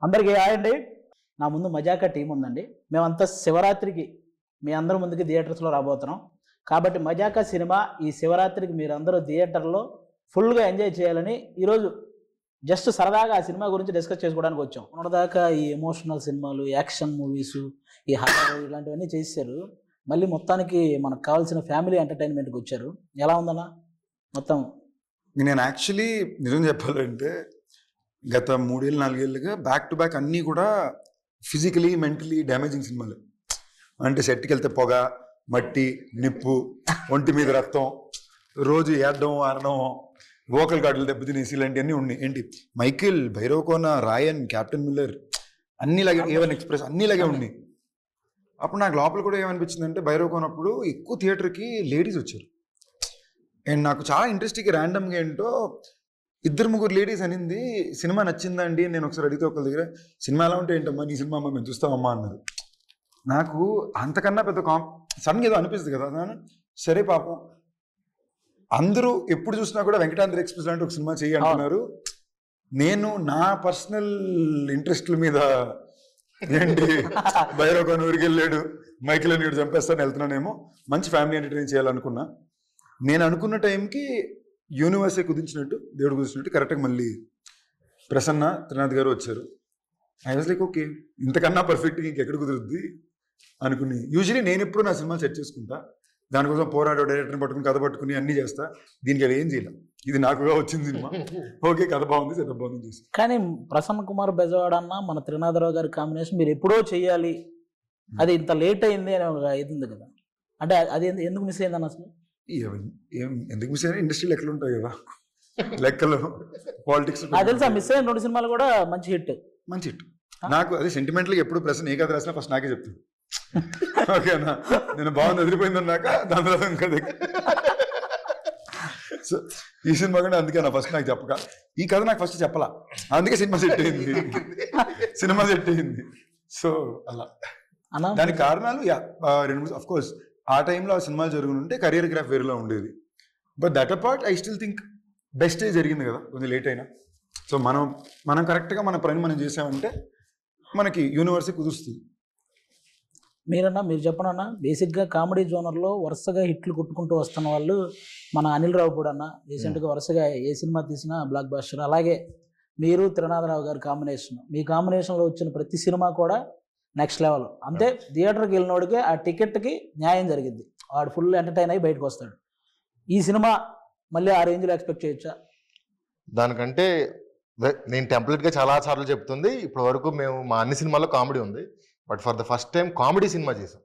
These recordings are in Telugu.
అందరికీ హాయ్ అండి. నా ముందు మజాకా టీం ఉందండి. మేమంతా శివరాత్రికి మీ అందరి ముందుకి థియేటర్స్లో రాబోతున్నాం. కాబట్టి మజాకా సినిమా ఈ శివరాత్రికి మీరందరూ థియేటర్లో ఫుల్గా ఎంజాయ్ చేయాలని ఈరోజు జస్ట్ సరదాగా ఆ సినిమా గురించి డిస్కస్ చేసుకోవడానికి వచ్చాం. మొన్నదాకా ఈ ఎమోషనల్ సినిమాలు, యాక్షన్ మూవీసు, ఈ హారర్ ఇలాంటివన్నీ చేశారు. మళ్ళీ మొత్తానికి మనకు కావాల్సిన ఫ్యామిలీ ఎంటర్టైన్మెంట్కి వచ్చారు. ఎలా ఉందన్నా మొత్తం? నేను యాక్చువల్లీ నిజం చెప్పాలంటే గత 3 ఏళ్ళు 4 ఏళ్ళుగా బ్యాక్ టు బ్యాక్ అన్నీ కూడా ఫిజికలీ మెంటలీ డ్యామేజింగ్ సినిమాలు. అంటే సెట్కి వెళ్తే పొగ, మట్టి, నిప్పు, ఒంటి మీద రక్తం, రోజు ఏడడం ఆడడం, వోకల్ గార్డులు దెబ్బతినేసి ఇలాంటివన్నీ ఉన్నాయి. ఏంటి మైకిల్, భైరవకోన, రాయన్, క్యాప్టెన్ మిల్లర్ అన్నిలాగే, ఏవన్ ఎక్స్ప్రెస్ అన్నిలాగే ఉన్నాయి. అప్పుడు నాకు లోపల కూడా ఏమనిపించింది అంటే భైరవకోనప్పుడు ఎక్కువ థియేటర్కి లేడీస్ వచ్చారు. అండ్ నాకు చాలా ఇంట్రెస్టింగ్ ర్యాండమ్గా ఏంటో 2-3 లేడీస్ అనింది సినిమా నచ్చిందండి. నేను ఒకసారి అడిగితే ఒకరి దగ్గర సినిమా ఎలా ఉంటే ఏంటమ్మా నీ సినిమా అమ్మా మేము చూస్తామమ్మా అన్నారు. నాకు అంతకన్నా పెద్ద సడన్గా ఏదో అనిపిస్తుంది కదా. సరే పాపం అందరూ ఎప్పుడు చూసినా కూడా వెంకటాద్రి ఎక్స్ప్రెస్ లాంటి ఒక సినిమా చేయి అంటున్నారు. నేను నా పర్సనల్ ఇంట్రెస్ట్ల మీద ఏంటి భైరవకోన ఊరికి వెళ్ళాడు, మైకిల్ అని చంపేస్తాను వెళ్తున్నానేమో, మంచి ఫ్యామిలీ ఎంటర్టైన్ చేయాలనుకున్నా. నేను అనుకున్న టైంకి యూనివర్సే కుదించినట్టు, దేవుడు కుదించినట్టు కరెక్ట్గా మళ్ళీ ప్రసన్న త్రినాథ్ గారు వచ్చారు. ఐ వాజ్ లైక్ ఓకే, ఇంతకన్నా పర్ఫెక్ట్గా ఇంకెక్కడ కుదురుద్ది అనుకుని. యూజువలీ నేను ఎప్పుడు నా సినిమా సెట్ చేసుకుంటా, దానికోసం పోరాడు డైరెక్టర్ని పట్టుకుని కథ పట్టుకుని అన్నీ చేస్తా. దీనికి అది ఏం చేయలేం, ఇది నాకుగా వచ్చింది సినిమా. ఓకే కథ బాగుంది, సెటప్ బాగుంది చేసి. కానీ ప్రసన్న కుమార్ బెజవాడ అన్న మన త్రినాథరావు గారి కాంబినేషన్ మీరు ఎప్పుడో చేయాలి, అది ఇంత లేట్ అయింది అని ఒక ఇది ఉంది కదా. అంటే అది ఎందుకు మిస్ అయింది అన్న? అసలు ఎందుకు మిస్ అయినా ఇండస్ట్రీ లెక్కలు ఉంటాయి కదా, లెక్కలు పాలిటిక్స్. నాకు తెలుసా మిస్ అయిన 2 సినిమాలు కూడా మంచి హిట్. మంచి హిట్. నాకు అది సెంటిమెంట్లీ ఎప్పుడు ప్రశ్న ఏ కథ రాసినా ఫస్ట్ నాకే చెప్తాను. ఓకేనా, నేను బాగుంది వదిలిపోయింది అన్నాక దాని తర్వాత ఇంకా సో ఈ సినిమా కూడా అందుకే నా ఫస్ట్ నాకు చెప్పక, ఈ కథ నాకు ఫస్ట్ చెప్పలా, అందుకే సినిమా సెట్ అయింది. సినిమా సెట్ అయింది. సో అలా దానికి కారణాలు 2-3 ఆఫ్ కోర్స్. ఆ టైంలో ఆ సినిమా జరుగుతుంటే కెరియర్ గ్రాఫ్ వేరేలా ఉండేది. But that apart I still think బెస్టే జరిగింది కదా, కొంచెం లేట్ అయినా. సో మనం కరెక్ట్గా మన పని మనం చేసామంటే మనకి యూనివర్సే కుదురుస్తుంది. మీరు చెప్పనన్నా, బేసిక్గా కామెడీ జోనర్లో వరుసగా హిట్లు కొట్టుకుంటూ వస్తున్న వాళ్ళు మన అనిల్ రావు కూడా అన్న. రీసెంట్గా వరుసగా ఏ సినిమా తీసినా బ్లాక్ బాస్టర్. అలాగే మీరు త్రినాథరావు గారి కాంబినేషన్, మీ కాంబినేషన్లో వచ్చిన ప్రతి సినిమా కూడా నెక్స్ట్ లెవెల్. అంతే, థియేటర్కి వెళ్ళినోడికి ఆ టికెట్కి న్యాయం జరిగింది, వాడు ఫుల్ ఎంటర్టైన్ అయ్యి బయటకు వస్తాడు. ఈ సినిమా మళ్ళీ ఆ రేంజ్లో ఎక్స్పెక్ట్ చేయొచ్చా? దానికంటే నేను టెంప్లెట్గా చాలా సార్లు చెప్తుంది, ఇప్పటి వరకు మేము మా అన్ని సినిమాల్లో కామెడీ ఉంది, but for the first time comedy cinema చేసాం.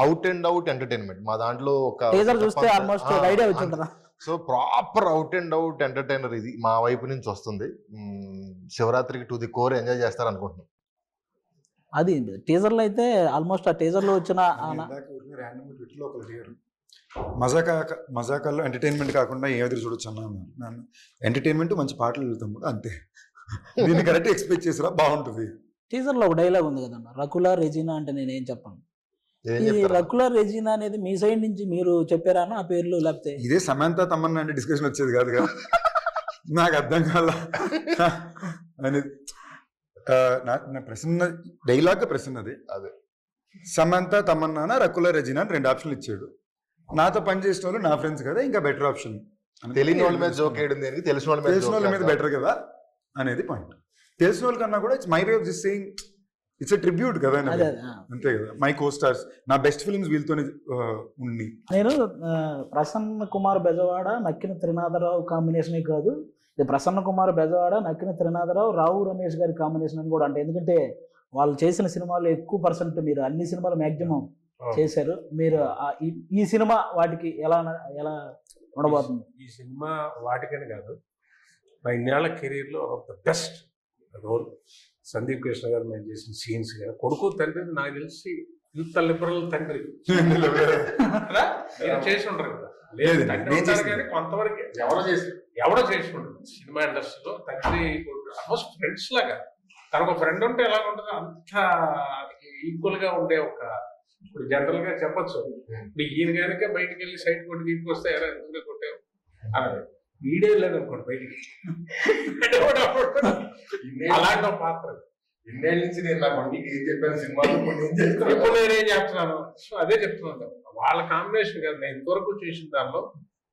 అవుట్ అండ్ అవుట్ ఎంటర్టైన్మెంట్ మా దాంట్లో ఒక చూస్తే ఆల్మోస్ట్ ఐడియా వచ్చి ఉంటుందా. So proper out and out entertainer ఇది మా వైపు నుంచి వస్తుంది. శివరాత్రికి టు ది కోర్ ఎంజాయ్ చేస్తారు అనుకుంటున్నాం. అది టీజర్లో అయితే ఆల్మోస్ట్ ఆ టీజర్లో వచ్చిన మజాకాల్లో ఎంటర్టైన్మెంట్ కాకుండా ఏ ఎదురు చూడొచ్చు అన్నాను. ఎంటర్టైన్మెంట్ మంచి పాటలు వెళ్తాం కూడా అంతే. దీన్ని కరెక్ట్ ఎక్స్పెక్ట్ చేసిరా బాగుంటుంది. టీజర్లో ఒక డైలాగ్ ఉంది కదన్న, రకుల రెజీనా అంటే నేనేం చెప్పను. ఈ రకుల రెజీనా అనేది మీ సైడ్ నుంచి మీరు చెప్పారా ఆ పేర్లు? లేకపోతే ఇదే సమంత తమన్నా అంటే డిస్కషన్ వచ్చేది కాదు కదా, నాకు అర్థం కాల అనేది. నా ప్రశ్న డైలాగ్ ప్రశ్నది అదే, సమంత తమన్నా రకుల రెజీనా అని 2 ఆప్షన్లు ఇచ్చాడు. నాతో పని చేసిన వాళ్ళు నా ఫ్రెండ్స్ కదా, ఇంకా బెటర్ ఆప్షన్. తెలియని వాళ్ళ మీద జోక్ వేయడం దేనికి, తెలిసిన వాళ్ళ మీద బెటర్ కదా అనేది పాయింట్. తెలిసిన వాళ్ళ కన్నా కూడా it's my way of this saying, it's a tribute కదా, అంతే కదా. మై కో స్టార్స్, నా బెస్ట్ ఫిల్మ్స్ వీళ్ళతోనే ఉండి. నేను ప్రసన్న కుమార్ బెజవాడ నక్కిన త్రినాథరావు కాంబినేషనే కాదు, ఇది ప్రసన్న కుమార్ బెజవాడ నక్కిన త్రినాథరావు రావు రమేష్ గారి కాంబినేషన్ అని కూడా అంటే, ఎందుకంటే వాళ్ళు చేసిన సినిమాలు ఎక్కువ పర్సెంట్ మీరు అన్ని సినిమాలు మ్యాక్సిమం చేశారు. మీరు ఈ సినిమా వాటికి ఎలా ఉండబోతుంది? ఈ సినిమా వాటికని కాదు, మా ఇన్నేళ్ల కెరీర్లో of the best role. Sandeep Krishna గారు మేము చేసిన సీన్స్ కానీ, కొడుకు తండ్రి నాకు తెలిసి ఇంత లిబరల్ తండ్రి చేసి ఉండరు కదా. లేదు కానీ కొంతవరకు ఎవడో చేసి ఉండదు సినిమా ఇండస్ట్రీలో. తండ్రి ఆల్మోస్ట్ ఫ్రెండ్స్ లాగా, తనకు ఫ్రెండ్ ఉంటే ఎలా ఉంటుందో అంత ఈక్వల్ గా ఉండే ఒక, ఇప్పుడు జనరల్ గా చెప్పచ్చు, ఇప్పుడు ఈయన కనుక బయటకు వెళ్ళి సైట్ కొట్టి తీసుకొస్తే ఎలా ఎందుకు కొట్టావు అలాగే వీడియో లేదు అనుకోండి బయటికి అలాంటి ఒక పాత్ర. ఇన్నేళ్ళ నుంచి నేను నా బండికి ఏం చెప్పాను సినిమాలో ఇప్పుడు నేనేం చెప్తున్నాను, సో అదే చెప్తున్నాను. వాళ్ళ కాంబినేషన్ కదా నేను ఇంతవరకు చేసిన దానిలో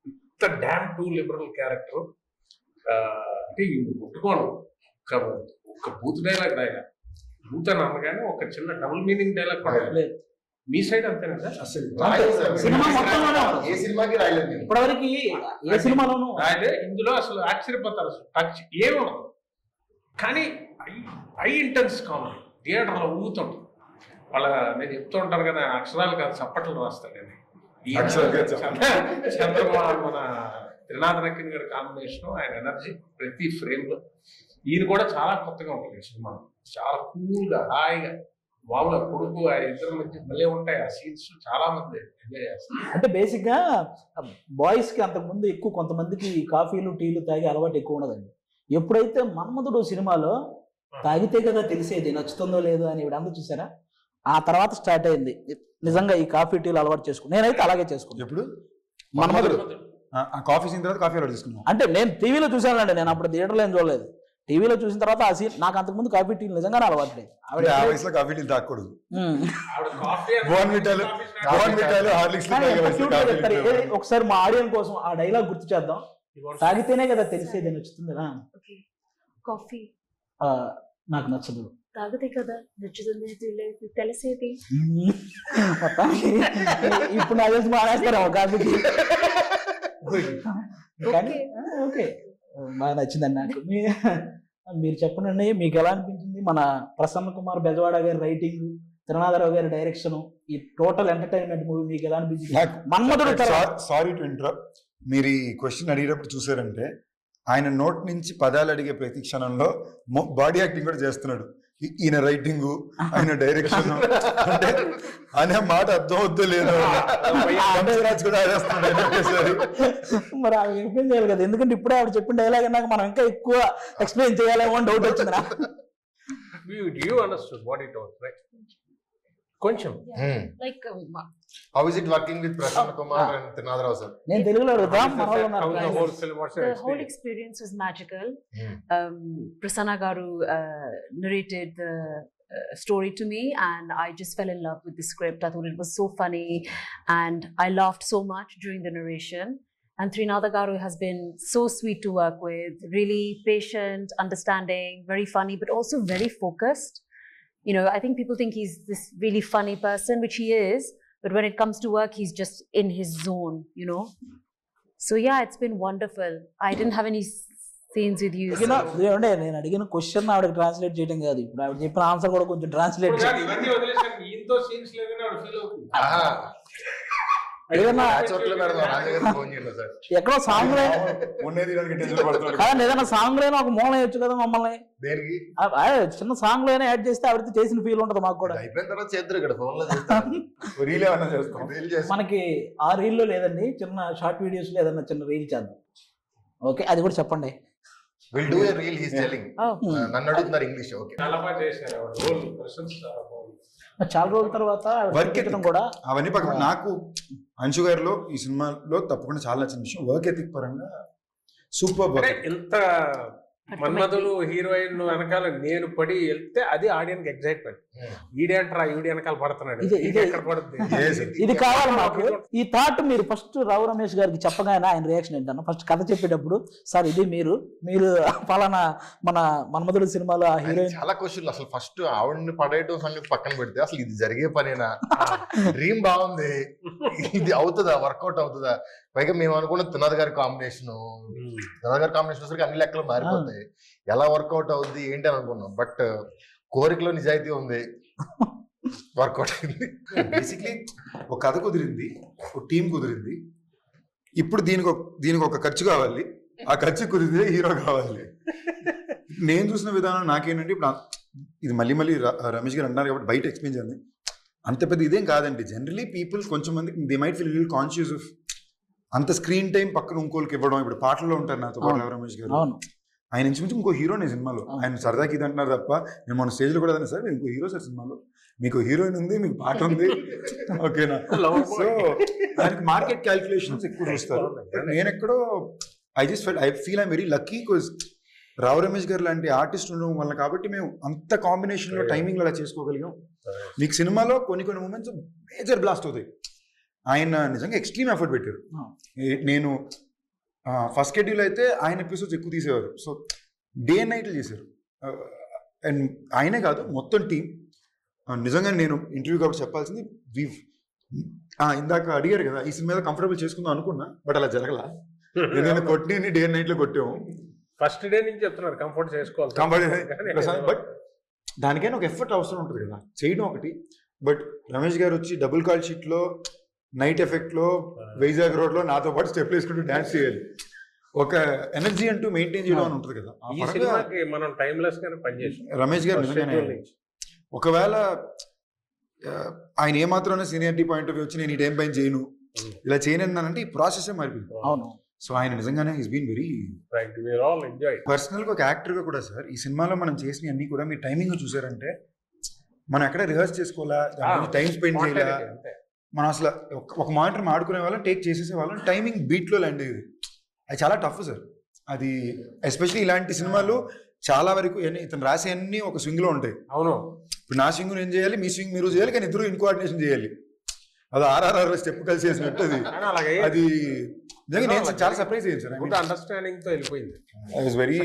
ఇంత డ్యామ్ టూ లిబరల్ క్యారెక్టర్ అంటే ముట్టుకోను. ఒక బూత్ డైలాగ్ రాయగా బూత్ అని అనగానే ఒక చిన్న డబుల్ మీనింగ్ డైలాగ్ కూడా మీ సైడ్ అంతేనా సార్? అసలు సినిమా మొత్తంలోనే ఏ సినిమాకి రాయలేదు నేను. ఇప్పటివరకు ఏ సినిమాలోనూ అదే ఇందులో అసలు ఆశ్చర్యపోతారు, అసలు టచ్ ఏమో కానీ హై ఇంటెన్స్ కామెడీ థియేటర్లో ఊగుతుంటారు. వాళ్ళ నేను చెప్తూ ఉంటారు కదా అక్షరాలు కాదు చప్పట్లు రాస్తాడు అని. చంద్రబాబు మన త్రినాథ్ నక్కన్ గారి కాంబినేషన్, ఆయన ఎనర్జీ ప్రతి ఫ్రేమ్ లో ఈయన కూడా చాలా కొత్తగా ఉంటుంది ఈ సినిమా. చాలా కూల్ గా హాయిగా మామూలుగా కొడుకు ఆ ఇద్దరి మధ్య భలే ఉంటాయి ఆ సీన్స్. చాలా మంది ఎంజాయ్ చేస్తారు. అంటే బేసిక్ గా బాయ్స్ కి అంతకుముందు ఎక్కువ కొంతమందికి కాఫీలు టీలు తాగే అలవాటు ఎక్కువ ఉండదండి. ఎప్పుడైతే మన్మధుడు సినిమాలో తాగితే కదా తెలిసేది నచ్చుతుందో లేదో అని ఇవిడంతా చూసారా, ఆ తర్వాత స్టార్ట్ అయింది నిజంగా ఈ కాఫీ టీలు అలవాటు చేసుకున్నాను. నేనైతే అలాగే చేసుకున్నాను. ఎప్పుడు మన్మధుడు ఆ కాఫీ సీన్ తర్వాత కాఫీ అలవాటు చేసుకున్నాను. అంటే నేను టీవీలో చూసానండి, నేను అప్పుడు థియేటర్లో ఏం చూడలేదు. టీవీలో చూసిన తర్వాత ఆ సీన్ నాకు అంతకుముందు కాఫీ టీలు నిజంగానే అలవాటు లేదు. ఆవిడ ఆ వయసులో కాఫీ టీలు తాగకూడదు. ఆవిడ కాఫీ బోర్న్విటాలు హార్లిక్స్ ఒకసారి మా ఆడియన్స్ కోసం ఆ డైలాగ్ గుర్తు చేద్దాం. తాగితేనే కదా తెలిసేది నచ్చుతుందిరా, కాఫీ నాకు నచ్చదు తాగితే కదా నచ్చుతుంది తెలిసేది. ఇప్పుడు నాకు తెలిసి మానేస్తారా కాఫీ టీ. కానీ ఓకే బాగా నచ్చిందండి నాకు. మీరు చెప్పండి మీకు ఎలా అనిపించింది మన ప్రసన్న కుమార్ బెజవాడ గారి రైటింగ్, త్రినాథరావు గారి డైరెక్షన్, ఈ టోటల్ ఎంటర్టైన్మెంట్ మూవీ మీకు ఎలా అనిపించింది? మన్మధుడు సారీ టు ఇంటరప్ట్, మీరు ఈ క్వశ్చన్ అడిగేటప్పుడు చూసారంటే ఆయన నోట్ నుంచి పదాలు అడిగే ప్రతి క్షణంలో బాడీ యాక్టింగ్ కూడా చేస్తున్నాడు. ఈయన రైటింగ్, ఆయన డైరెక్షన్ అంటే అనే మాట అర్థం అవుద్దో లేదో కూడా ఆడేస్తున్నాడు. మరి ఆవిడ ఎక్స్ప్లెయిన్ చేయాలి కదా, ఎందుకంటే ఇప్పుడే ఆవిడ చెప్పిన డైలాగ్ అన్నాక మనం ఇంకా ఎక్కువ ఎక్స్ప్లెయిన్ చేయాలేమో అని డౌట్ వచ్చింది నాకు. You understood what it was, right? కొంచెం Like How is it working with Prasanna Kumar and Trinadrao sir? నేను తెలుగులో అడుగుతాం. the whole experience was magical. Prasanna Garu narrated the story to me and I just fell in love with the script. I thought it was so funny and I laughed so much during the narration. And Trinadha Garu has been so sweet to work with, really patient, understanding, very funny, but also very focused. You know, I think people think he's this really funny person, which he is, but when it comes to work, he's just in his zone, you know. So yeah, it's been wonderful. I didn't have any scenes with you. నేను అడిగిన క్వశ్చన్ ఆవిడకి ట్రాన్స్లేట్ చేయడం కాదు, ఇప్పుడు ఆవిడ చెప్పిన ఆన్సర్ కూడా కొంచెం ట్రాన్స్లేట్ ఇవన్నీ వదిలేసాను. ఈయనతో సీన్స్ లేదని ఆవిడ ఫీల్ అవుతుంది. ఏదన్నా ఎక్కడో సాంగ్ కాదండి, ఏదైనా సాంగ్ లోనే ఒక మూల వేయచ్చు కదా మమ్మల్ని. చిన్న సాంగ్ లోనే యాడ్ చేస్తే ఆవిడతో చేసిన ఫీల్ ఉంటుంది మాకు కూడా. మనకి ఆ రీల్ లో లేదండి, చిన్న షార్ట్ వీడియోస్ లో ఏదన్నా చిన్న రీల్ చేద్దాం. ఓకే, అది కూడా చెప్పండి. We'll do a reel, he's telling. నన్ను అడుగుతున్నారు ఇంగ్లీష్. ఓకే, చాలా బాగా చేశారు ఆవిడ. రోల్ ప్రశంస చాలా రోజుల తర్వాత కూడా అవన్నీ పక్కన నాకు అంశు గారిలో ఈ సినిమాలో తప్పకుండా చాలా నచ్చిన విషయం వర్క్ ఎథిక్ పరంగా సూపర్. ఎంత మన్మధుడు హీరోయిన్ వెనకాల నేను పడి వెళ్తే అది ఆడియన్స్ ఎగ్జైట్మెంట్. ఈడేంట్రా ఈడి వెనకాల పడుతున్నాడు, ఎక్కడ పడుతుంది, ఇది కావాలి మాకు. ఈ థాట్ మీరు ఫస్ట్ రావు రమేష్ గారికి చెప్పగానే ఆయన రియాక్షన్ ఏంటన్నా, ఫస్ట్ కథ చెప్పేటప్పుడు సార్ ఇది మీరు పలానా మన మన్మధుడు సినిమాలో ఆ హీరోయిన్. చాలా క్వశ్చన్లు. అసలు ఫస్ట్ ఆవిడని పడేయటం సంగతి పక్కన పెడితే అసలు ఇది జరిగే పనేనా, డ్రీమ్ బాగుంది, ఇది అవుతుందా, వర్కౌట్ అవుతుందా? పైగా మేము అనుకున్న త్రినాథ్ గారి కాంబినేషన్ వచ్చరికి అన్ని లెక్కలు మారిపోతాయి. ఎలా వర్కౌట్ అవుద్ది ఏంటి అని అనుకున్నాం, బట్ కోరికలో నిజాయితీ ఉంది, వర్కౌట్ అయింది. బేసిక్లీ ఒక కథ కుదిరింది, ఒక టీం కుదిరింది. ఇప్పుడు దీనికి ఒక ఖర్చు కావాలి, ఆ ఖర్చు కుదిరితే హీరో కావాలి. నేను చూసిన విధానం నాకేంటంటే, ఇప్పుడు ఇది మళ్ళీ రమేష్ గారు అన్నారు కాబట్టి బయట ఎక్స్ప్లెయిన్ చేయాలి. అంత పెద్ద ఇదేం కాదండి. జనరలీ పీపుల్ కొంచెం మంది they might feel little conscious of అంత స్క్రీన్ టైం పక్కన ఇంకోళ్ళకి ఇవ్వడం. ఇప్పుడు పాటల్లో ఉంటారు నాతో పాటు రమేష్ గారు, ఆయన ఇంచుమించు ఇంకో హీరోనే సినిమాలో. ఆయన సరదాకి ఇది అంటున్నారు తప్ప, నేను మన స్టేజ్లో కూడా అదే, సార్ మీరు ఇంకో హీరో సార్ సినిమాలో, మీకు హీరోయిన్ ఉంది, మీకు పాట ఉంది, ఓకేనా? సో దానికి మార్కెట్ క్యాల్కులేషన్స్ ఎక్కువ చూస్తారు. నేను ఎక్కడో I feel I'm very lucky because Rao Ramesh garu లాంటి ఆర్టిస్ట్ ఉండడం వల్ల కాబట్టి మేము అంత కాంబినేషన్లో టైమింగ్లో అలా చేసుకోగలిగాం. మీకు సినిమాలో కొన్ని మూమెంట్స్ మేజర్ బ్లాస్ట్ అవుతాయి. ఆయన నిజంగా ఎక్స్ట్రీమ్ ఎఫర్ట్ పెట్టారు. నేను ఫస్ట్ షెడ్యూల్ అయితే ఆయన ఎపిసోడ్స్ ఎక్కువ తీసేవారు. సో డే అండ్ నైట్లు చేశారు. అండ్ ఆయనే కాదు మొత్తం టీం. నిజంగా నేను ఇంటర్వ్యూ కాబట్టి చెప్పాల్సింది ఇందాక అడిగారు కదా ఈ సినిమా కంఫర్టబుల్ చేసుకుందాం అనుకున్నా, బట్ అలా జరగల. ఏదైనా కొట్టి డే అండ్ నైట్లో కొట్టాము. ఫస్ట్ డే నుంచి చెప్తున్నారు కంఫర్ట్ చేసుకోవాలి, బట్ దానికైనా ఒక ఎఫర్ట్ అవసరం ఉంటుంది కదా చేయడం ఒకటి. బట్ రమేష్ గారు వచ్చి డబుల్ కాల్ షీట్ లో నైట్ ఎఫెక్ట్ లో వైజాగ్ రోడ్ లో నాతో పాటు స్టెప్ వేసుకుంటూ డాన్స్ చేయాలి. ఒక ఎనర్జీ అంటూ మెయింటైన్ చేయడం అని ఉంటుంది కదా. ఈ సినిమాకి మనం టైమ్లెస్ గానే పనిచేసాం. రమేష్ గారు నిజంగానే ఒకవేళ ఆయన ఏమాత్రం సీనియారిటీ పాయింట్ ఆఫ్ వ్యూ వచ్చి నేను ఈ టైం పైన చేయను ఇలా చేయనంటే ఈ ప్రాసెస్ మారిపోయింది. అవును. సో ఆయన నిజంగానే ఈస్ బీన్ వెరీ పర్సనల్ గా ఒక యాక్టర్ గా కూడా సార్ ఈ సినిమాలో మనం చేసిన అన్ని కూడా మీరు టైమింగ్ చూసారంటే మనం ఎక్కడ రిహర్స్ చేసుకోవాలా, టైం స్పెండ్ చేయాలా, మనం అసలు ఒక మానిటర్ ఆడుకునే వాళ్ళం టేక్ చేసేసే వాళ్ళం టైమింగ్ బీట్ లో ల్యాండ్ అయ్యేది. అది చాలా టఫ్ సార్. అది ఎస్పెషల్లీ ఇలాంటి సినిమాలు చాలా వరకు ఇతను రాసే అన్ని ఒక స్వింగ్ లో ఉంటాయి. అవును. ఇప్పుడు నా స్వింగ్ నేను చేయాలి, మీ స్వింగ్ మీరు చేయాలి, కానీ ఇద్దరు ఇన్కోఆర్డినేషన్ చేయాలి. అది ఆర్ఆర్ఆర్ స్టెప్ కలిసి వేసినట్టు అది నిజంగా నేను చాలా సర్ప్రైజ్ అయ్యాను సార్. అండర్స్టాండింగ్ తో వెళ్ళిపోయింది. వెరీ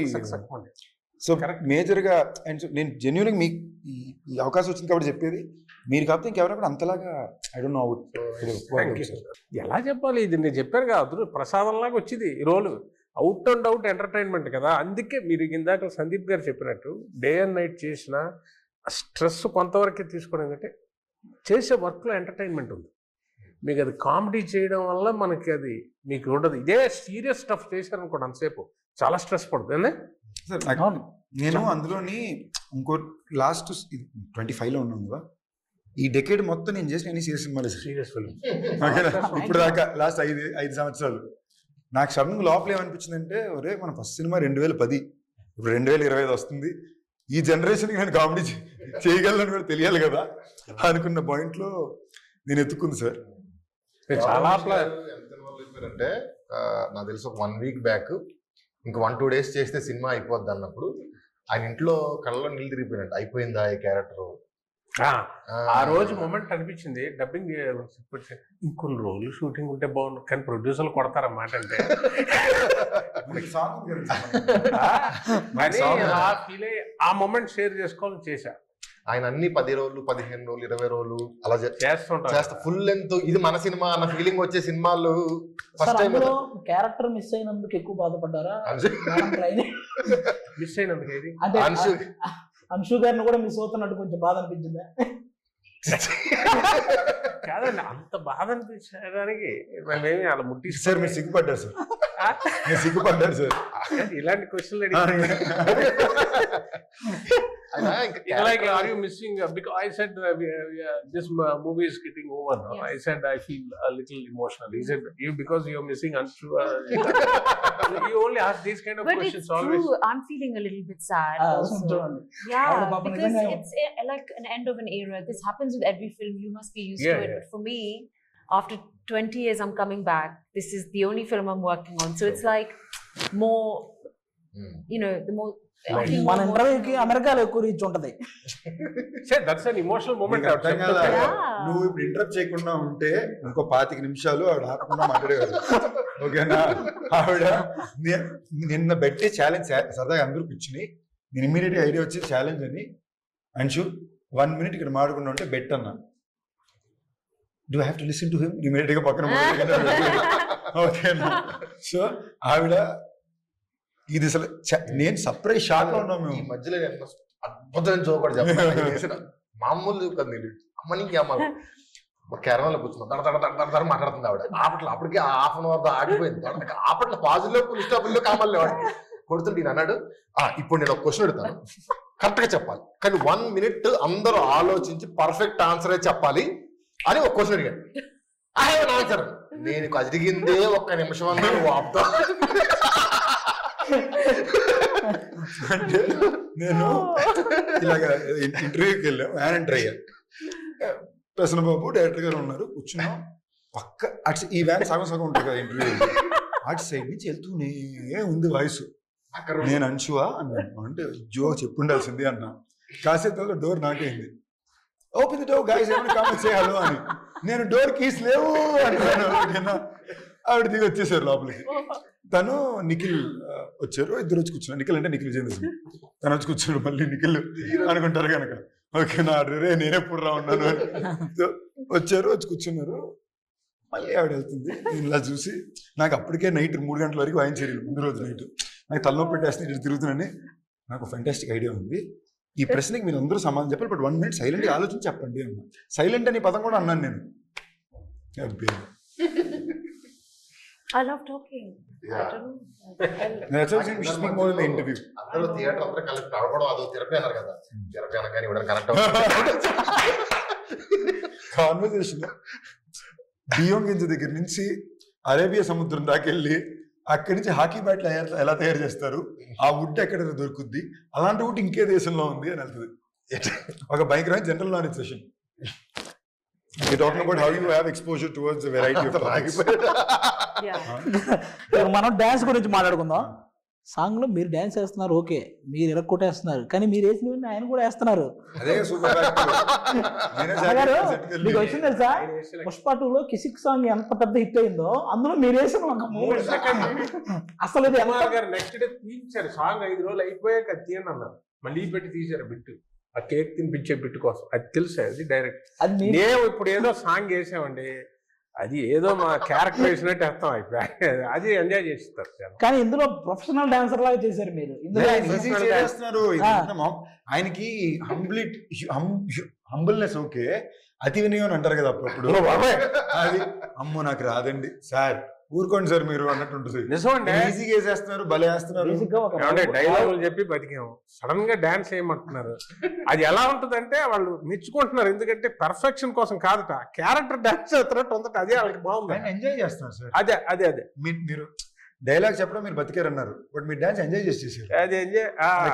సో మేజర్ గా. అండ్ నేను జెన్యూన్గా మీకు ఈ అవకాశం వచ్చింది కాబట్టి చెప్పేది, మీరు కాకపోతే ఇంకెవరైనా కూడా అంతలాగా ఐ డోంట్ నో ఎలా చెప్పాలి. ఇది నేను చెప్పాను కదా అదృ ప్రసాదంలాగా వచ్చింది ఈ రోలు. అవుట్ అండ్ అవుట్ ఎంటర్టైన్మెంట్ కదా. అందుకే మీరు ఇందాక సందీప్ గారు చెప్పినట్టు డే అండ్ నైట్ చేసిన స్ట్రెస్ కొంతవరకే తీసుకోవడం ఏంటంటే చేసే వర్క్లో ఎంటర్టైన్మెంట్ ఉంది. మీకు అది కామెడీ చేయడం వల్ల మనకి అది మీకు ఉండదు. ఇదే సీరియస్ స్టఫ్ చేశారనుకోండి అంతసేపు చాలా స్ట్రెస్ పడుతుంది. సార్ నేను అందులోని ఇంకో లాస్ట్ 25లో ఉన్నాను కదా, ఈ డెకేడ్ మొత్తం నేను చేసిన అన్ని సీరియస్ సినిమాలు సీరియస్ ఫిల్మ్ ఇప్పుడు దాకా లాస్ట్ 5 సంవత్సరాలు. నాకు సడన్గా లోపల ఏమనిపించిందంటే ఒరే మన ఫస్ట్ సినిమా 2010, ఇప్పుడు 2025 వస్తుంది, ఈ జనరేషన్కి నేను కామెడీ చేయగలను కూడా తెలియాలి కదా అనుకున్న పాయింట్లో నేను ఎత్తుకుంది సార్. చాలా అంటే నాకు తెలిసి ఒక 1 వీక్ బ్యాక్ ఇంకా 1-2 డేస్ చేస్తే సినిమా అయిపోద్ది అన్నప్పుడు ఆయన ఇంట్లో కళ్ళలో నీళ్ళు తిరిగిపోయినట్టు అయిపోయిందా ఈ క్యారెక్టర్. ఆ రోజు మూమెంట్ అనిపించింది. డబ్బింగ్ ఇంకొన్ని రోజులు షూటింగ్ ఉంటే బాగుండు, కానీ ప్రొడ్యూసర్లు కొడతారన్నమాట. అంటే ఆ మూమెంట్ షేర్ చేసుకోవాలని చేశా. ఆయన అన్ని 10 రోజులు 15 రోజులు 20 రోజులు అలా చేస్తా ఫుల్ లెంత్ ఇది మన సినిమా అన్న ఫీలింగ్ వచ్చే సినిమాలు ఫస్ట్ టైం. క్యారెక్టర్ మిస్ అయినందుకు ఎక్కువ బాధపడ్డారా? మిస్ అయినందుకు ఏది అంటే అంశు గారిని కూడా మిస్ అవుతున్నట్టు కొంచెం బాధ అనిపించిందా? కాదండి, అంత బాధ అనిపించడానికి మేమేమి అలా ముట్టి సార్ మీరు సిగ్గుపడ్డారు సార్, మీరు సిగ్గుపడ్డారు సార్ ఇలాంటి క్వశ్చన్లు like are you missing because I said this movie is getting over now. Yes. I said I feel a little emotional. He said you because you're missing Anshu. You only ask these kind of but questions it's always. True. I'm feeling a little bit sad also. Yeah, because it's like an end of an era. This happens with every film. You must be used to it. But for me, after 20 years I'm coming back. This is the only film I'm working on. So it's like more you know, the more మన ఇంటర్వ్యూకి అమెరికాలో ఎక్కువ రీచ్ ఉంటది. That's an emotional moment. నువ్వు ఇప్పుడు ఇంటరప్ట్ చేయకుండా ఉంటే ఇంకో 25 నిమిషాలు ఆవిడ ఆపకుండా మాట్లాడేవారు. ఓకేనా? ఆవిడ నిన్న పెట్టే ఛాలెంజ్ సరదాగా అందరూ కూర్చుని నేను ఇమ్మీడియట్ గా ఐడియా వచ్చి ఛాలెంజ్ అని అంశు 1 minute ఇక్కడ మాట్లాడకుండా ఉంటే బెట్ అన్నా. Do have to listen to him immediate గా పక్కన. ఓకేనా? సో ఆవిడ ఇది అసలు నేను సర్ప్రైజ్ షాక్ లో ఉన్నాం మేము. ఈ మధ్యలో అద్భుతమైన జోక్ కూడా చెప్పాను. మామూలు కదా అమ్మనికి అమ్మ కేరళలో కూర్చున్నాం దడ మాట్లాడుతుంది ఆవిడ. అప్పటికి హాఫ్ అన్ అవర్ ఆగిపోయింది. అప్పట్లో పాజిలో ఫుల్ స్టాప్లో కామాలి వాడికి కొడుతుంటే ఈయన అన్నాడు ఇప్పుడు నేను ఒక క్వశ్చన్ అడుగుతాను కరెక్ట్ గా చెప్పాలి, కానీ 1 minute అందరూ ఆలోచించి పర్ఫెక్ట్ ఆన్సరే చెప్పాలి అని ఒక క్వశ్చన్ అడిగాడు. I have an answer. నేను అడిగిందే 1 నిమిషం అన్నా నువ్వు ఆపుతా. అంటే నేను ఇలాగ ఇంటర్వ్యూకి వెళ్ళాం, వ్యాన్ ఎంటర్ అయ్యాను. ప్రసన్న బాబు డైరెక్టర్ గారు ఉన్నారు, కూర్చున్నాం పక్క. ఈ వ్యాన్ సగం ఉంటుంది కదా ఇంటర్వ్యూ. అటు సైడ్ నుంచి వెళ్తూనే ఉంది వాయిస్. నేను అంశువా అన్నాను. అంటే జో చెప్పుండాల్సింది అన్నా. కాసేపు తర్వాత డోర్ నాకైంది. ఓపెన్ ది డోర్ గైస్, ఎవరైనా కామెంట్ సే హలో అని. నేను డోర్ కీస్ లేవు అంటున్నాను. ఆవిడ దిగి వచ్చేసారు లోపలికి. తను నిఖిల్ వచ్చారు, ఇద్దరు వచ్చి కూర్చున్నారు. నిఖిల్ అంటే నిఖిల్ విజేంద్ర సింగ్. తను వచ్చి కూర్చున్నాడు. మళ్ళీ నిఖిల్ అనుకుంటారు కనుక ఓకే నా రే నేను ఎప్పుడు రా ఉన్నాను అని. వచ్చారు, వచ్చి కూర్చున్నారు. మళ్ళీ ఆవిడ వెళ్తుంది. నేను ఇలా చూసి నాకు అప్పటికే నైట్ 3 గంటల వరకు వాయించారు ముందు రోజు నైట్. నాకు తలనొప్పి పెట్టేస్తే ఇటు తిరుగుతున్నాను. నాకు ఫెంటాస్టిక్ ఐడియా ఉంది, ఈ ప్రశ్నకి మీరు అందరూ సమాధానం చెప్పాలి, బట్ 1 minute సైలెంట్గా ఆలోచించి చెప్పండి అన్నా. సైలెంట్ అని పదం కూడా అన్నాను నేను. I love talking. I don't know. We speak more in the interview. అందరూ థియేటర్ అందరూ కలిసి నడవడం అదో థెరపీ అన్నారు కదా. థెరపీ అనగానే ఇవ్వడం కనెక్ట్ అవుతుంది. కాన్వర్సేషన్ బియ్యం గింజ దగ్గర నుంచి అరేబియా సముద్రం దాకా వెళ్ళి అక్కడి నుంచి హాకీ బ్యాట్లు ఎలా తయారు చేస్తారు, ఆ వుడ్ ఎక్కడ దొరుకుద్ది, అలాంటి వుడ్ ఇంకే దేశంలో ఉంది అని వెళ్తుంది. ఒక భయంకరమైన general knowledge session. We're talking about how you have exposure towards a variety of topics. మనం డాన్స్ గురించి మాట్లాడుకుందాం. సాంగ్ లో మీరు డాన్స్ వేస్తున్నారు, ఓకే, మీరు ఇరక్కొట్టేస్తున్నారు, కానీ మీరు వేసినవన్నీ ఆయన కూడా వేస్తున్నారు. అదే సూపర్. మీకు వచ్చింది తెలుసా, పుష్ప 2లో కిసిక్ సాంగ్ ఎంత పెద్ద హిట్ అయిందో అందులో మీరు వేసిన ఒక 3 సెకండ్ అసలు నెక్స్ట్ డే తీయించారు సాంగ్. 5 రోజులు అయిపోయాక తీయండి అన్నారు. మళ్ళీ పెట్టి తీశారు బిట్టు, ఆ కేక్ తినిపించే బిట్టు కోసం. అది తెలుసా, అది డైరెక్ట్. మేము ఇప్పుడు ఏదో సాంగ్ వేసామండి, అది ఏదో మా క్యారెక్టర్ వేసినట్టు వేస్తాం అయిపోయి, అది ఎంజాయ్ చేస్తారు. కానీ ఇందులో ప్రొఫెషనల్ డాన్సర్ లాగా చేశారు మీరు. ఆయనకి హంబుల్నెస్ ఓకే, అతి వినయం అంటారు కదా అప్పుడు. అది అమ్మో నాకు రాదండి సార్, ఊరుకోండి సార్ మీరు అన్నట్టు ఉంటుంది. నిజమండి, ఈజీగా వేసేస్తున్నారు, భలే వేస్తున్నారు. డైలాగులు చెప్పి బతికాము, సడన్ గా డాన్స్ చేయమంటున్నారు. అది ఎలా ఉంటుందంటే వాళ్ళు మెచ్చుకుంటున్నారు, ఎందుకంటే పర్ఫెక్షన్ కోసం కాదట, క్యారెక్టర్ డాన్స్ చేస్తున్నట్టు ఉందట. అదే వాళ్ళకి బాగుంది, ఎంజాయ్ చేస్తున్నారు సార్. అదే అదే అదే మీరు డైలాగ్ చెప్పడం మీరు బతికారన్నారు, బట్ మీరు డాన్స్ ఎంజాయ్ చేసేసారు. అది ఎంజాయ్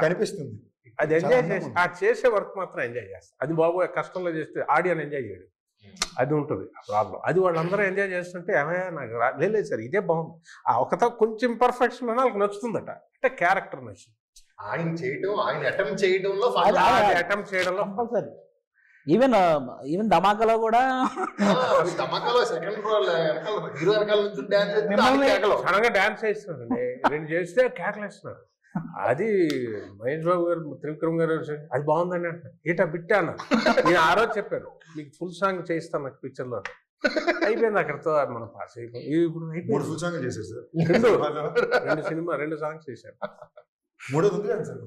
కనిపిస్తుంది. అది ఎంజాయ్ చేసి ఆ చేసే వర్క్ మాత్రం ఎంజాయ్ చేస్తారు. అది బాబు కష్టంలో చేస్తే ఆడియన్ ఎంజాయ్ చేయడు, అది ఉంటుంది ప్రాబ్లం. అది వాళ్ళందరూ ఎంజాయ్ చేస్తుంటే ఏమైనా నాకు లేదు సార్ ఇదే బాగుంది, ఆ ఒకతో కొంచెం పర్ఫెక్షన్ అని వాళ్ళకి నచ్చుతుందట, అంటే క్యారెక్టర్ నచ్చింది. ఆయన చేయడం, ఆయన అటెంప్ట్ చేయడంలో అటెంప్ట్ చేయడంలో కంపల్సరీ. ఈవెన్ ధమాకాలో కూడా ధమాకాలో సెకండ్ హీరో వెనకాల నుంచి సడన్ గా డాన్స్ చేస్తున్నారండి, 2 చేస్తే కేకలేస్తున్నారు. అది మహేష్ బాబు గారు, త్రివిక్రమ్ గారు అది బాగుందని అంటారు. ఏటా బిట్టా అన్న, నేను ఆ రోజు చెప్పాను మీకు ఫుల్ సాంగ్ చేయిస్తాను నాకు పిక్చర్ లో. అయిపోయింది అక్కడతో, మనం పాస్ అయిపోయింది. ఇప్పుడు 3 ఫుల్ సాంగ్ చేశారు సార్. 2 సాంగ్స్ చేశారు. 3వ ఉంది సార్.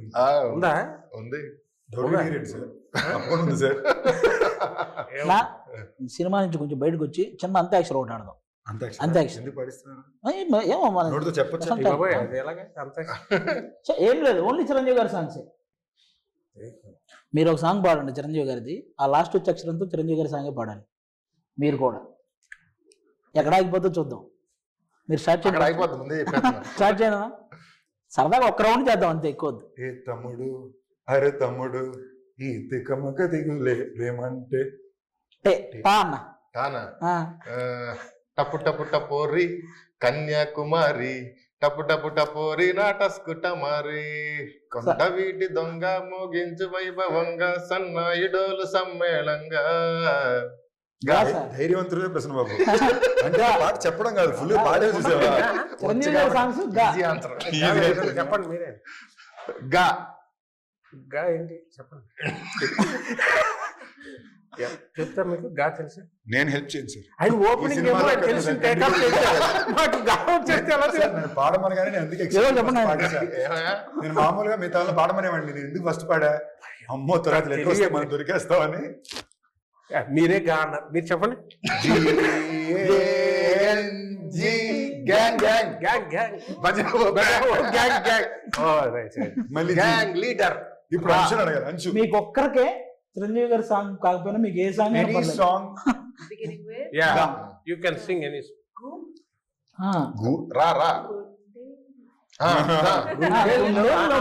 ఉందా? ఉంది సార్. సినిమా నుంచి కొంచెం బయటకు వచ్చి చిన్న అంత్యాక్షరి ఒకటి ఆడదాం. అంత్యాక్షరి ఏమో చెప్పచ్చు. ఏం లేదు, ఓన్లీ చిరంజీవి గారి సాంగ్స్. మీరు ఒక సాంగ్ పాడండి చిరంజీవి గారిది, ఆ లాస్ట్ వచ్చే అక్షరంతో చిరంజీవి గారి సాంగే పాడాలి. మీరు కూడా ఎక్కడ ఆగిపోతే చూద్దాం. మీరు స్టార్ట్ చేయండి. స్టార్ట్ చేయనా? సరదాగా 1 రౌండ్ చేద్దాం అంతే, ఎక్కువ. ఏ తమ్ముడు, అరే తమ్ముడు, ఈ తికమక దిగులే ప్రేమంటే టప్పు టప్పు టపోరి కన్యాకుమారి, టప్పు టప్పు టపోరి నాటస్కుటమారి, కొండ వీటి దొంగ మోగించు వైభవంగా సన్నాయుడోలు సమ్మేళంగా. ధైర్యవంతుడే ప్రశ్న బాబు. అంటే పాట చెప్పడం కాదు, ఫుల్ పాడే చూసేవా? చెప్పండి మీరే. గా గా ఏంటి చెప్పండి. చెప్తారు మీకు గా తెలుసు? నేను హెల్ప్ చేయను సార్. ఆయన ఓపెనింగ్ తెలిసి పాడమనగానే నేను మామూలుగా మిగతా పాడమనేవాడిని, నేను ఎందుకు ఫస్ట్ పాడా, అమ్మో తర్వాత మనం దొరికేస్తామని. మీరే గా అన్నారు, మీరు చెప్పండి. ఇప్పుడు అంశం అడగాలి. అంశు మీకు ఒక్కరికే చిరంజీవి గారి సాంగ్ కాకపోయినా మీకు ఏ song you can sing any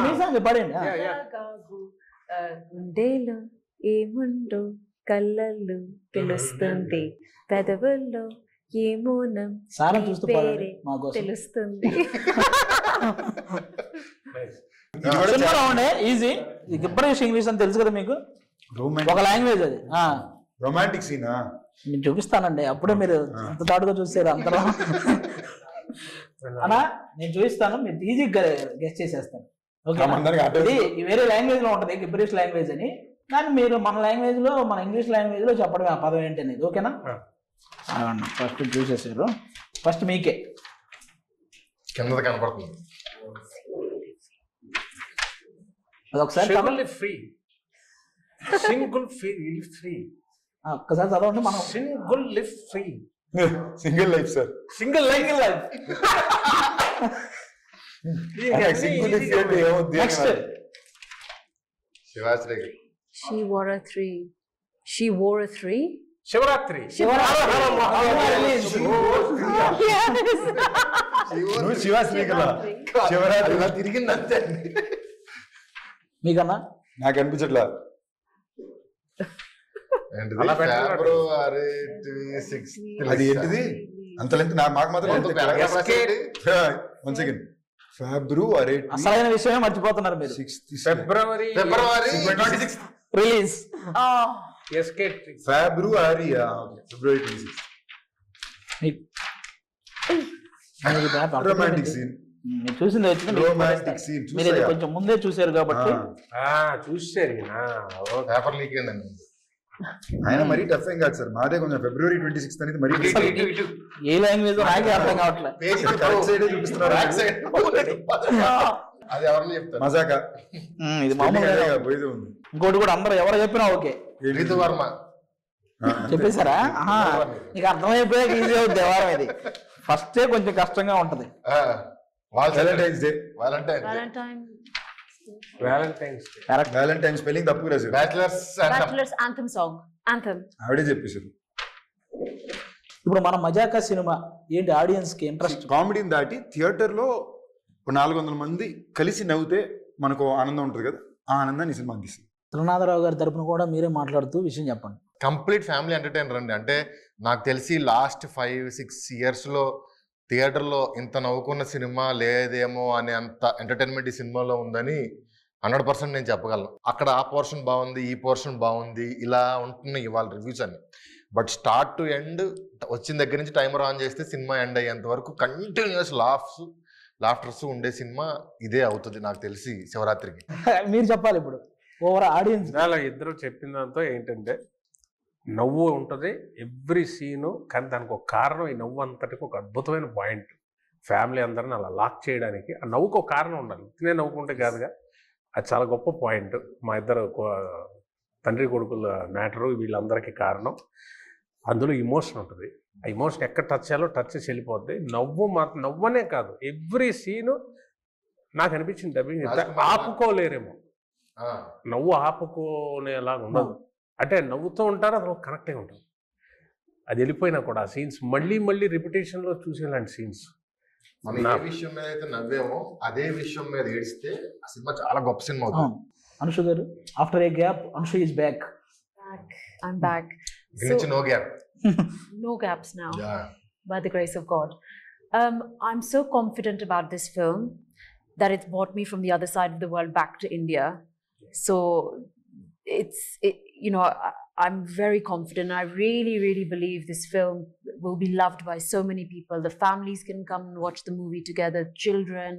మీ సాంగ్ పాడండి. గుండెలో ఏముండో కళ్ళల్లో తెలుస్తుంది, పెదవుల్లో ఏమోనం సారా నీ చూస్తూ పేరే పాడండి మా కోసం. తెలుస్తుంది. ఇది కూడా సినిమాలో ఉండే ఈజీ. గిబ్బరిష్ ఇంగ్లీష్ అని తెలుసు కదా మీకు, ఒక లాంగ్వేజ్ అది. రొమాంటిక్ సీనా నేను చూపిస్తానండి, అప్పుడే మీరు అంత తాడుగా చూసారు అంతలో. అన్నా నేను చూపిస్తాను, మీరు ఈజీగా గెస్ట్ చేసేస్తాను. ఓకే, ఇది వేరే లాంగ్వేజ్ లో ఉంటది గిబ్బరిష్ లాంగ్వేజ్ అని, కానీ మీరు మన లాంగ్వేజ్ లో, మన ఇంగ్లీష్ లాంగ్వేజ్ లో చెప్పడం ఆ పదం ఏంటి అనేది. ఓకేనా? ఫస్ట్ చూసేసారు, ఫస్ట్ మీకే కింద కనపడుతుంది. అదొకసారి ఫ్రీ సింగిల్ ఫ్రీ ఒక్కసారి చదవండి. మనం single live free single life sir. Single life next Shivashri గారు. She wore a three. She wore a three. Shivaratri నువ్వు శివాశ్రీ కదా. శివరాత్రి ఇలా తిరిగింది అంతే. మీకన్నా నాకు అనిపించట్లా. ఏంటిది? అలా పెట్టాలి. ఫిబ్రవరి 6. అది ఏంటిది అంత లెంత్ మాకు మాత్రం వన్ సెకండ్. ఫిబ్రవరి అసలైన విషయమే మర్చిపోతున్నారు మీరు. February 26. Release Oh. Escape February 26. Romantic scene. మీరు చూసింది వచ్చింది, రొమాంటిక్ సీన్ మీరు ఇది కొంచెం ముందే చూసారు కాబట్టి. చూసారు పేపర్ లీక్ అయిందండి. ఆయన మరీ టఫ్ ఏం కాదు సార్, మాదే కొంచెం ఫిబ్రవరి 26 అనేది మరీ ఏ లాంగ్వేజ్ నాకే అర్థం కావట్లేదు. కరెక్ట్ సైడ్ చూపిస్తున్నారు. అది ఎవరిని చెప్తారు? మజాకా ఇది మామూలుగా పోయేది ఉంది. ఇంకోటి కూడా అందరూ ఎవరు చెప్పినా ఓకే రీతు వర్మ. చెప్పేశారా? నీకు అర్థమైపోయాక ఈజీ అవుతుంది వ్యవహారం. ఇది ఫస్టే కొంచెం కష్టంగా ఉంటది. Valentine's day. వ్యాలంటైన్ స్పెల్లింగ్ తప్పు రాశారు. Bachelor's anthem song. Anthem. ఆవిడే చెప్పేశారు. ఇప్పుడు మన మజాకా సినిమా ఏంటి, ఆడియన్స్ కి ఇంట్రెస్ట్ కామెడీని దాటి థియేటర్ లో 400 మంది కలిసి నవ్వుతే మనకు ఆనందం ఉంటుంది కదా, ఆ ఆనందాన్ని ఈ సినిమా అందిస్తుంది. త్రినాథరావు గారి తరపున కూడా మీరే మాట్లాడుతూ విషయం చెప్పండి. కంప్లీట్ ఫ్యామిలీ ఎంటర్టైనర్ అండి. అంటే నాకు తెలిసి లాస్ట్ 5-6 years లో థియేటర్లో ఇంత నవ్వుకున్న సినిమా లేదేమో అనే అంత ఎంటర్టైన్మెంట్ ఈ సినిమాలో ఉందని 100% నేను చెప్పగలను. అక్కడ ఆ పోర్షన్ బాగుంది, ఈ పోర్షన్ బాగుంది, ఇలా ఉంటున్నాయి ఇవాళ రివ్యూస్ అన్ని. బట్ స్టార్ట్ టు ఎండ్ వచ్చిన దగ్గర నుంచి టైమర్ ఆన్ చేస్తే సినిమా ఎండ్ అయ్యేంత వరకు కంటిన్యూస్ లాఫ్టర్స్ ఉండే సినిమా ఇదే అవుతుంది నాకు తెలిసి శివరాత్రికి. మీరు చెప్పాలి ఇప్పుడు ఓవర్ ఆడియన్స్. ఇద్దరు చెప్పిన దాంతో ఏంటంటే నవ్వు ఉంటుంది ఎవ్రీ సీను, కానీ దానికి ఒక కారణం, ఈ నవ్వు అంతటికి ఒక అద్భుతమైన పాయింట్. ఫ్యామిలీ అందరిని అలా లాక్ చేయడానికి ఆ నవ్వుకు ఒక కారణం ఉండాలి, తినే నవ్వుకుంటే కాదుగా. అది చాలా గొప్ప పాయింట్. మా ఇద్దరు తండ్రి కొడుకుల మ్యాటరు వీళ్ళందరికీ కారణం. అందులో ఇమోషన్ ఉంటుంది, ఆ ఇమోషన్ ఎక్కడ టచ్ చేయాలో టచ్ చేసి వెళ్ళిపోద్ది. నవ్వు మాత్రం నవ్వనే కాదు, ఎవ్రీ సీను నాకు అనిపించింది డబ్బింగ్ ఆపుకోలేరేమో, నవ్వు ఆపుకోనేలాగా ఉండదు. అంటే నవ్వుతూ ఉంటారు, అసలు కనెక్ట్ అయి ఉంటుంది. అది వెళ్ళిపోయినా కూడా ఆ సీన్స్ మళ్ళీ రిపిటేషన్లో చూసేలాంటి సీన్స్. మనం ఏ విషయం మీద అయితే నవ్వేమో అదే విషయం మీద ఏడిస్తే ఆ సినిమా చాలా గొప్ప సినిమా అవుతుంది. అనుషు గారు, after a gap Anushu is back. I'm back. No gap. No gaps now. Yeah. By the grace of God. I'm so confident about this film that it's brought me from the other side of the world back to India. So I'm very confident. I really believe this film will be loved by so many people. The families can come and watch the movie together. Children,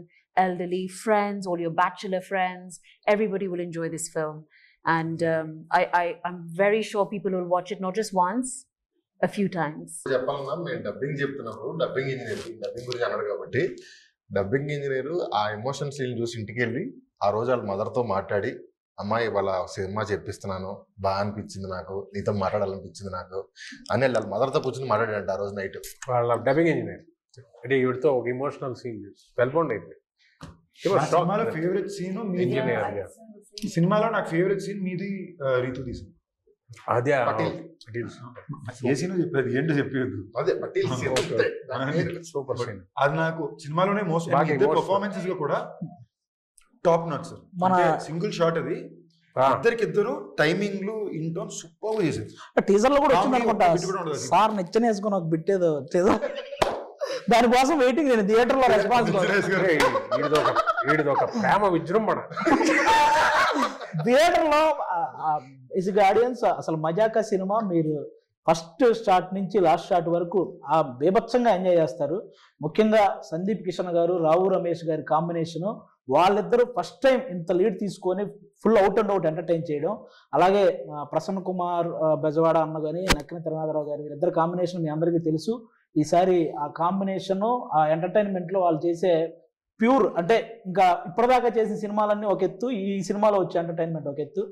elderly, friends, all your bachelor friends. Everybody will enjoy this film. And I'm very sure people will watch it not just once, a few times. చెప్పాలన్నా మేము డబ్బింగ్ చెప్తున్నప్పుడు డబ్బింగ్ గురించి అన్నారు కాబట్టి డబ్బింగ్ ఇంజనీర్ ఆ ఎమోషన్ సీన్ చూసి ఇంటికి వెళ్ళి ఆ రోజు వాళ్ళ మదర్తో మాట్లాడి, అమ్మాయి వాళ్ళ సినిమా చెప్పిస్తున్నాను, బాగా అనిపించింది నాకు, నీతో మాట్లాడాలనిపించింది నాకు అని వాళ్ళ మదర్తో కూర్చొని మాట్లాడాడు ఆ రోజు నైట్. వాళ్ళ డబ్బింగ్ ఇంజనీర్ అంటే వీడితో ఒక ఇమోషనల్ సీన్ వెల్బౌండ్ అయిపోయింది. సినిమాలో ఫేవరెట్ సీన్ ఇంజనీర్ సినిమాలో నాకు ఫేవరెట్ సీన్ మీది రీతు తీసి అదే ఏ సీన్ చెప్పేది ఏంటో చెప్పేది అదే పటేల్ సూపర్ సీన్. అది నాకు సినిమాలోనే మోస్ట్ పర్ఫార్మెన్సెస్ లో కూడా టాప్ నాట్ సార్. మన సింగిల్ షాట్ అది ఇద్దరు టైమింగ్లు ఇంటోన్ సూపర్ చేశారు. టీజర్ లో కూడా వచ్చింది Comedy అనుకుంటా, ఒక bit కూడా ఉండదు. సార్ నిచ్చెన వేసుకొని ఒక బిట్టేదో టీజర్, దానికోసం వెయిటింగ్ నేను థియేటర్ లో రెస్పాన్స్ వీడిది ఒక ప్రేమ విజృంభణ. థియేటర్ లో ఇస్ ఆడియన్స్ అసలు మజాకా సినిమా మీరు ఫస్ట్ స్టార్ట్ నుంచి లాస్ట్ స్టార్ట్ వరకు ఆ బీభత్సంగా ఎంజాయ్ చేస్తారు. ముఖ్యంగా సందీప్ కిషన్ గారు, రావు రమేష్ గారి కాంబినేషన్, వాళ్ళిద్దరూ ఫస్ట్ టైం ఇంత లీడ్ తీసుకొని full out and out entertain చేయడం. అలాగే ప్రసన్న కుమార్ బెజవాడ అన్న కానీ నక్కిన తిరునాథరావు గారి ఇద్దరు కాంబినేషన్ మీ అందరికీ తెలుసు. ఈసారి ఆ కాంబినేషన్ ఆ ఎంటర్టైన్మెంట్లో వాళ్ళు చేసే ప్యూర్, అంటే ఇంకా ఇప్పటిదాకా చేసిన సినిమాలన్నీ ఒక ఎత్తు, ఈ సినిమాలో వచ్చే ఎంటర్టైన్మెంట్ ఒక ఎత్తు.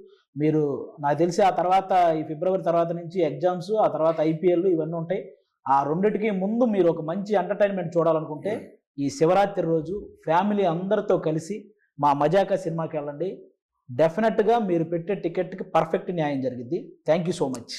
మీరు నాకు తెలిసి ఆ తర్వాత ఈ ఫిబ్రవరి తర్వాత నుంచి ఎగ్జామ్స్, ఆ తర్వాత IPL ఇవన్నీ ఉంటాయి. ఆ రెండిటికి ముందు మీరు ఒక మంచి ఎంటర్టైన్మెంట్ చూడాలనుకుంటే ఈ శివరాత్రి రోజు ఫ్యామిలీ అందరితో కలిసి మా మజాకా సినిమాకి వెళ్ళండి. డెఫినెట్గా మీరు పెట్టే టికెట్కి పర్ఫెక్ట్ న్యాయం జరిగింది. Thank you so much.